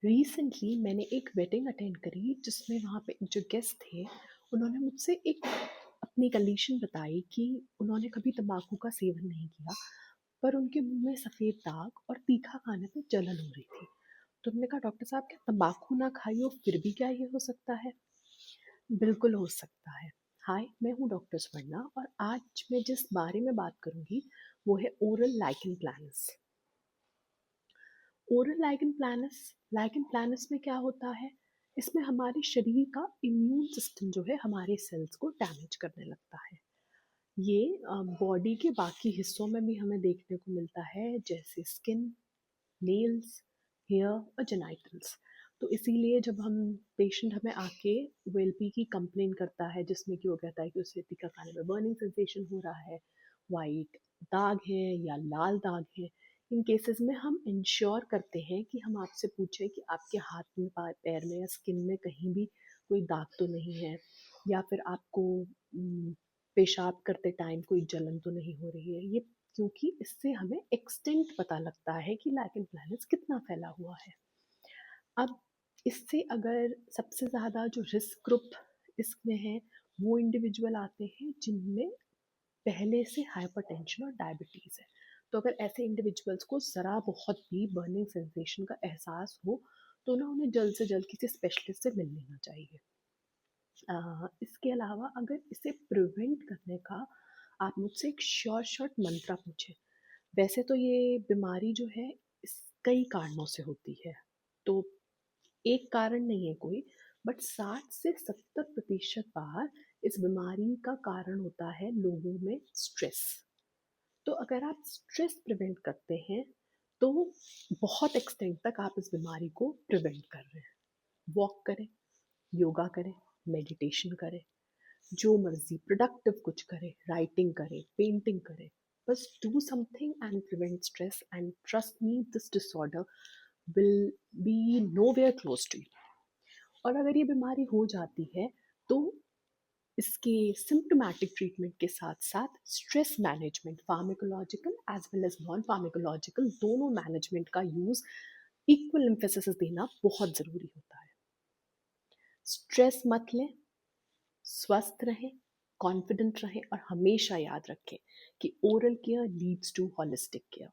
Recently मैंने एक wedding attend करी जिसमें वहाँ पे जो गेस्ट थे उन्होंने मुझसे एक अपनी कंडीशन बताई कि उन्होंने कभी तंबाकू का सेवन नहीं किया पर उनके मुंह में सफ़ेद दाग और तीखा खाने पे जलन हो रही थी। तो हमने कहा डॉक्टर साहब क्या तंबाकू ना खाई हो फिर भी क्या ये हो सकता है? बिल्कुल हो सकता है। हाय, मैं हूँ डॉक्टर स्वर्णा और आज मैं जिस बारे में बात करूँगी वो है ओरल लाइकेन प्लानस। ओरल लाइकेन प्लानस में क्या होता है? इसमें हमारे शरीर का इम्यून सिस्टम जो है हमारे सेल्स को डैमेज करने लगता है। ये बॉडी के बाकी हिस्सों में भी हमें देखने को मिलता है, जैसे स्किन, नेल्स, हेयर और जेनाइटल्स। तो इसीलिए जब हम पेशेंट हमें आके ओएलपी की कंप्लेन करता है जिसमें कि वो कहता है कि उसे तीखा खाने में बर्निंग सेंसेशन हो रहा है, वाइट दाग है या लाल दाग है, इन केसेस में हम इंश्योर करते हैं कि हम आपसे पूछें कि आपके हाथ में पैर में या स्किन में कहीं भी कोई दाग तो नहीं है, या फिर आपको पेशाब करते टाइम कोई जलन तो नहीं हो रही है। ये क्योंकि इससे हमें एक्सटेंट पता लगता है कि लाइकेन प्लैनेट्स कितना फैला हुआ है। अब इससे अगर सबसे ज़्यादा जो रिस्क ग्रुप इसमें है वो इंडिविजुअल आते हैं जिनमें पहले से हाइपरटेंशन और डायबिटीज़ है। तो अगर ऐसे इंडिविजुअल्स को ज़रा बहुत भी बर्निंग सेंसेशन का एहसास हो तो ना उन्हें जल्द से जल्द किसी स्पेशलिस्ट से मिल लेना चाहिए। इसके अलावा अगर इसे प्रिवेंट करने का आप मुझसे एक शॉर्ट मंत्रा पूछे, वैसे तो ये बीमारी जो है इस कई कारणों से होती है। तो एक कारण नहीं है कोई, बट 60 से 70% बार इस बीमारी का कारण होता है लोगों में स्ट्रेस। तो अगर आप स्ट्रेस प्रिवेंट करते हैं तो बहुत एक्सटेंट तक आप इस बीमारी को प्रिवेंट कर रहे हैं। वॉक करें, योगा करें, मेडिटेशन करें, जो मर्जी प्रोडक्टिव कुछ करे, राइटिंग करे, पेंटिंग करे, बस do something and prevent stress and trust me this disorder will be nowhere close to you. और अगर ये बीमारी हो जाती है तो इसके सिम्टोमेटिक ट्रीटमेंट के साथ साथ stress management, pharmacological as well as non pharmacological, दोनों मैनेजमेंट का यूज इक्वल एम्फेसिस देना बहुत ज़रूरी होता है। स्ट्रेस मत लें, स्वस्थ रहें, कॉन्फिडेंट रहें और हमेशा याद रखें कि oral care leads to holistic care.